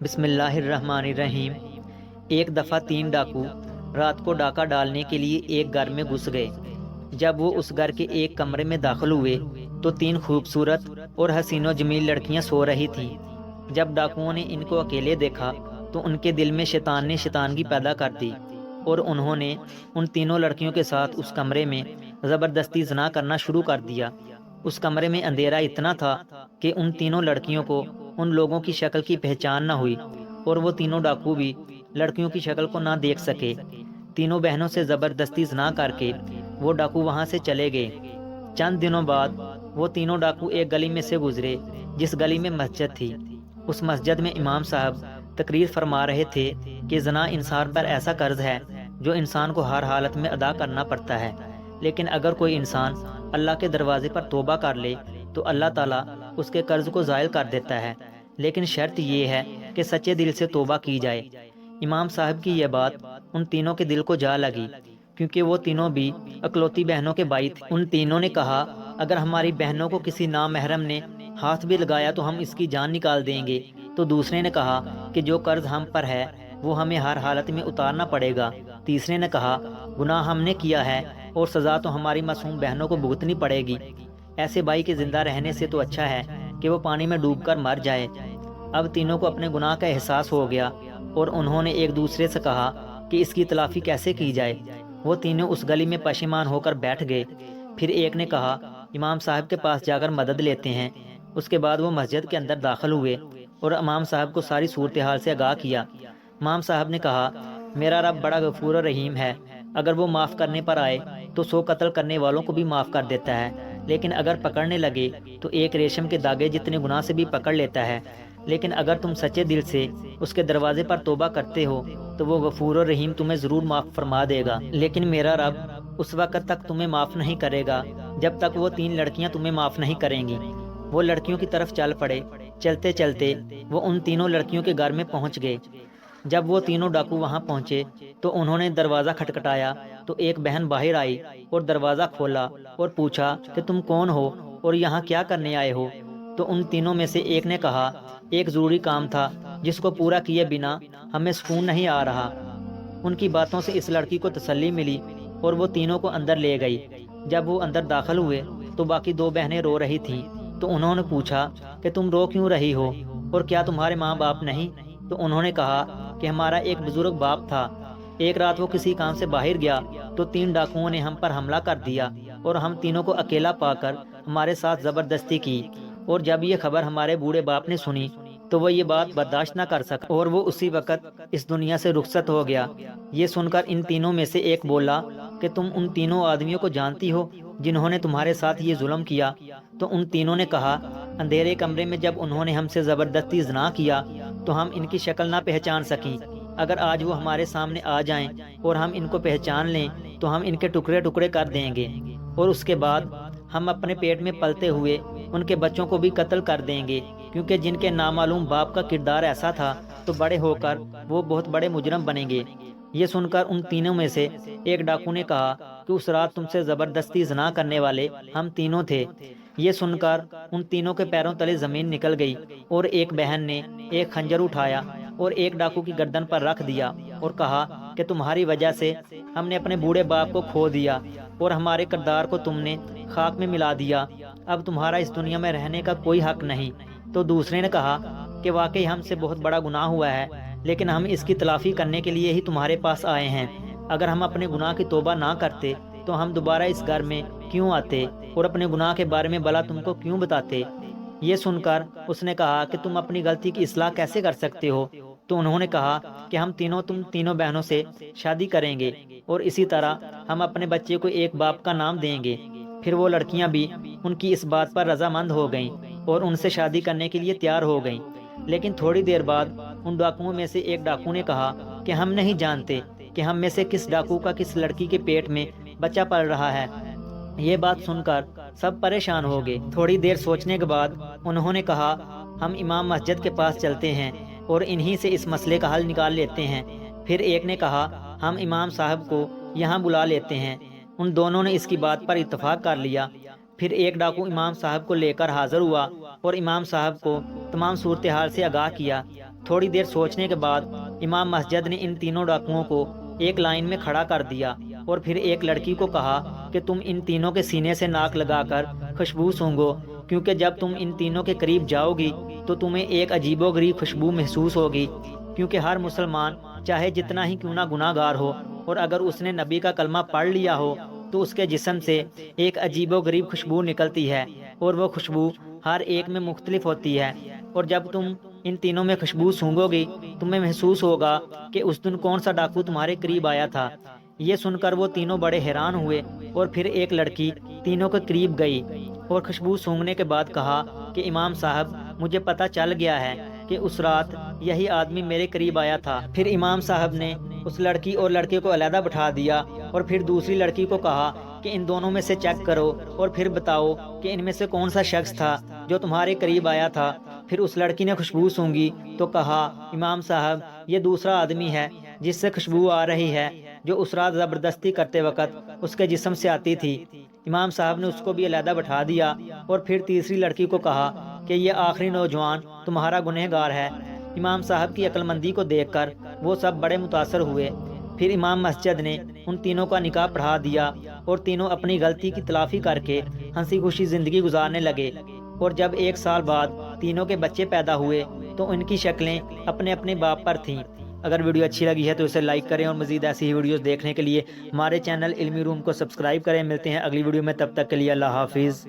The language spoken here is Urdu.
بسم اللہ الرحمن الرحیم۔ ایک دفعہ 3 ڈاکو رات کو ڈاکہ ڈالنے کے لیے ایک گھر میں گھس گئے۔ جب وہ اس گھر کے ایک کمرے میں داخل ہوئے تو 3 خوبصورت اور حسین و جمیل لڑکیاں سو رہی تھیں۔ جب ڈاکوؤں نے ان کو اکیلے دیکھا تو ان کے دل میں شیطان نے شیطانگی پیدا کر دی اور انہوں نے ان تینوں لڑکیوں کے ساتھ اس کمرے میں زبردستی زنا کرنا شروع کر دیا۔ اس کمرے میں اندھیرا اتنا تھا کہ ان تینوں لڑکیوں کو ان لوگوں کی شکل کی پہچان نہ ہوئی اور وہ تینوں ڈاکو بھی لڑکیوں کی شکل کو نہ دیکھ سکے۔ تینوں بہنوں سے زبردستی زنا کر کے وہ ڈاکو وہاں سے چلے گئے۔ چند دنوں بعد وہ تینوں ڈاکو ایک گلی میں سے گزرے جس گلی میں مسجد تھی۔ اس مسجد میں امام صاحب تقریر فرما رہے تھے کہ زنا انسان پر ایسا قرض ہے جو انسان کو ہر حالت میں ادا کرنا پڑتا ہے، لیکن اگر کوئی انسان اللہ کے دروازے پر توبہ کر لے تو اللہ تعالیٰ اس کے قرض کو زائل کر دیتا ہے، لیکن شرط یہ ہے کہ سچے دل سے توبہ کی جائے۔ امام صاحب کی یہ بات ان تینوں کے دل کو جا لگی، کیونکہ وہ تینوں بھی اکلوتی بہنوں کے بھائی تھے۔ ان تینوں نے کہا، اگر ہماری بہنوں کو کسی نامحرم نے ہاتھ بھی لگایا تو ہم اس کی جان نکال دیں گے۔ تو دوسرے نے کہا کہ جو قرض ہم پر ہے وہ ہمیں ہر حالت میں اتارنا پڑے گا۔ تیسرے نے کہا، گناہ ہم نے کیا ہے اور سزا تو ہماری معصوم بہنوں کو بھگتنی پڑے گی۔ ایسے بھائی کے زندہ رہنے سے تو اچھا ہے کہ وہ پانی میں ڈوب کر مر جائے۔ اب تینوں کو اپنے گناہ کا احساس ہو گیا اور انہوں نے ایک دوسرے سے کہا کہ اس کی تلافی کیسے کی جائے۔ وہ تینوں اس گلی میں پشیمان ہو کر بیٹھ گئے۔ پھر ایک نے کہا، امام صاحب کے پاس جا کر مدد لیتے ہیں۔ اس کے بعد وہ مسجد کے اندر داخل ہوئے اور امام صاحب کو ساری صورتحال سے آگاہ کیا۔ امام صاحب نے کہا، میرا رب بڑا غفور و رحیم ہے، اگر وہ معاف کرنے پر آئے تو 100 قتل کرنے والوں کو بھی معاف کر دیتا ہے، لیکن اگر پکڑنے لگے تو ایک ریشم کے داغے جتنے گناہ سے بھی پکڑ لیتا ہے۔ لیکن اگر تم سچے دل سے اس کے دروازے پر توبہ کرتے ہو تو وہ غفور و رحیم تمہیں ضرور معاف فرما دے گا، لیکن میرا رب اس وقت تک تمہیں معاف نہیں کرے گا جب تک وہ 3 لڑکیاں تمہیں معاف نہیں کریں گی۔ وہ لڑکیوں کی طرف چل پڑے۔ چلتے چلتے وہ ان تینوں لڑکیوں کے گھر میں پہنچ گئے۔ جب وہ تینوں ڈاکو وہاں پہنچے تو انہوں نے دروازہ کھٹکھٹایا تو ایک بہن باہر آئی اور دروازہ کھولا اور پوچھا کہ تم کون ہو اور یہاں کیا کرنے آئے ہو؟ تو ان تینوں میں سے ایک نے کہا، ایک ضروری کام تھا جس کو پورا کیے بنا ہمیں سکون نہیں آ رہا۔ ان کی باتوں سے اس لڑکی کو تسلی ملی اور وہ تینوں کو اندر لے گئی۔ جب وہ اندر داخل ہوئے تو باقی 2 بہنیں رو رہی تھیں، تو انہوں نے پوچھا کہ تم رو کیوں رہی ہو اور کیا تمہارے ماں باپ نہیں؟ تو انہوں نے کہا کہ ہمارا ایک بزرگ باپ تھا، ایک رات وہ کسی کام سے باہر گیا تو 3 ڈاکوؤں نے ہم پر حملہ کر دیا اور ہم تینوں کو اکیلا پا کر ہمارے ساتھ زبردستی کی، اور جب یہ خبر ہمارے بوڑھے باپ نے سنی تو وہ یہ بات برداشت نہ کر سکا اور وہ اسی وقت اس دنیا سے رخصت ہو گیا۔ یہ سن کر ان تینوں میں سے ایک بولا کہ تم ان تینوں آدمیوں کو جانتی ہو جنہوں نے تمہارے ساتھ یہ ظلم کیا؟ تو ان تینوں نے کہا، اندھیرے کمرے میں جب انہوں نے ہم سے زبردستی زنا کیا تو ہم ان کی شکل نہ پہچان سکیں۔ اگر آج وہ ہمارے سامنے آ جائیں اور ہم ان کو پہچان لیں تو ہم ان کے ٹکڑے ٹکڑے کر دیں گے، اور اس کے بعد ہم اپنے پیٹ میں پلتے ہوئے ان کے بچوں کو بھی قتل کر دیں گے، کیونکہ جن کے نامعلوم باپ کا کردار ایسا تھا تو بڑے ہو کر وہ بہت بڑے مجرم بنیں گے۔ یہ سن کر ان تینوں میں سے ایک ڈاکو نے کہا کہ اس رات تم سے زبردستی زنا کرنے والے ہم تینوں تھے۔ یہ سن کر ان تینوں کے پیروں تلے زمین نکل گئی اور ایک بہن نے ایک خنجر اٹھایا اور ایک ڈاکو کی گردن پر رکھ دیا اور کہا کہ تمہاری وجہ سے ہم نے اپنے بوڑھے باپ کو کھو دیا اور ہمارے کردار کو تم نے خاک میں ملا دیا، اب تمہارا اس دنیا میں رہنے کا کوئی حق نہیں۔ تو دوسرے نے کہا کہ واقعی ہم سے بہت بڑا گناہ ہوا ہے، لیکن ہم اس کی تلافی کرنے کے لیے ہی تمہارے پاس آئے ہیں۔ اگر ہم اپنے گناہ کی توبہ نہ کرتے تو ہم دوبارہ اس گھر میں کیوں آتے اور اپنے گناہ کے بارے میں بھلا تم کو کیوں بتاتے؟ یہ سن کر اس نے کہا کہ تم اپنی غلطی کی اصلاح کیسے کر سکتے ہو؟ تو انہوں نے کہا کہ ہم تم تینوں بہنوں سے شادی کریں گے اور اسی طرح ہم اپنے بچے کو ایک باپ کا نام دیں گے۔ پھر وہ لڑکیاں بھی ان کی اس بات پر رضامند ہو گئیں اور ان سے شادی کرنے کے لیے تیار ہو گئیں۔ لیکن تھوڑی دیر بعد ان ڈاکوؤں میں سے ایک ڈاکو نے کہا کہ ہم نہیں جانتے کہ ہم میں سے کس ڈاکو کا کس لڑکی کے پیٹ میں بچہ پل رہا ہے۔ یہ بات سن کر سب پریشان ہو گئے۔ تھوڑی دیر سوچنے کے بعد انہوں نے کہا، ہم امام مسجد کے پاس چلتے ہیں اور انہی سے اس مسئلے کا حل نکال لیتے ہیں۔ پھر ایک نے کہا، ہم امام صاحب کو یہاں بلا لیتے ہیں۔ ان دونوں نے اس کی بات پر اتفاق کر لیا۔ پھر ایک ڈاکو امام صاحب کو لے کر حاضر ہوا اور امام صاحب کو تمام صورتحال سے آگاہ کیا۔ تھوڑی دیر سوچنے کے بعد امام مسجد نے ان تینوں ڈاکوؤں کو ایک لائن میں کھڑا کر دیا اور پھر ایک لڑکی کو کہا کہ تم ان تینوں کے سینے سے ناک لگا کر خوشبو سونگو، کیونکہ جب تم ان تینوں کے قریب جاؤ گی تو تمہیں ایک عجیب و غریب خوشبو محسوس ہوگی، کیونکہ ہر مسلمان چاہے جتنا ہی کیوں نہ گناہ گار ہو اور اگر اس نے نبی کا کلمہ پڑھ لیا ہو تو اس کے جسم سے ایک عجیب و غریب خوشبو نکلتی ہے، اور وہ خوشبو ہر ایک میں مختلف ہوتی ہے، اور جب تم ان تینوں میں خوشبو سونگو گی تمہیں محسوس ہوگا کہ اس دن کون سا ڈاکو تمہارے قریب آیا تھا۔ یہ سن کر وہ تینوں بڑے حیران ہوئے، اور پھر ایک لڑکی تینوں کے قریب گئی اور خوشبو سونگنے کے بعد کہا کہ امام صاحب، مجھے پتہ چل گیا ہے کہ اس رات یہی آدمی میرے قریب آیا تھا۔ پھر امام صاحب نے اس لڑکی اور لڑکے کو علیحدہ بٹھا دیا اور پھر دوسری لڑکی کو کہا کہ ان دونوں میں سے چیک کرو اور پھر بتاؤ کہ ان میں سے کون سا شخص تھا جو تمہارے قریب آیا تھا۔ پھر اس لڑکی نے خوشبو سونگی تو کہا، امام صاحب، یہ دوسرا آدمی ہے جس سے خوشبو آ رہی ہے، جو اس رات زبردستی کرتے وقت اس کے جسم سے آتی تھی۔ امام صاحب نے اس کو بھی علیحدہ بٹھا دیا اور پھر تیسری لڑکی کو کہا کہ یہ آخری نوجوان تمہارا گنہگار ہے۔ امام صاحب کی عقل مندی کو دیکھ کر وہ سب بڑے متاثر ہوئے۔ پھر امام مسجد نے ان تینوں کا نکاح پڑھا دیا اور تینوں اپنی غلطی کی تلافی کر کے ہنسی خوشی زندگی گزارنے لگے، اور جب 1 سال بعد تینوں کے بچے پیدا ہوئے تو ان کی شکلیں اپنے اپنے باپ پر تھیں۔ اگر ویڈیو اچھی لگی ہے تو اسے لائک کریں اور مزید ایسی ہی ویڈیوز دیکھنے کے لیے ہمارے چینل علمی روم کو سبسکرائب کریں۔ ملتے ہیں اگلی ویڈیو میں، تب تک کے لیے اللہ حافظ۔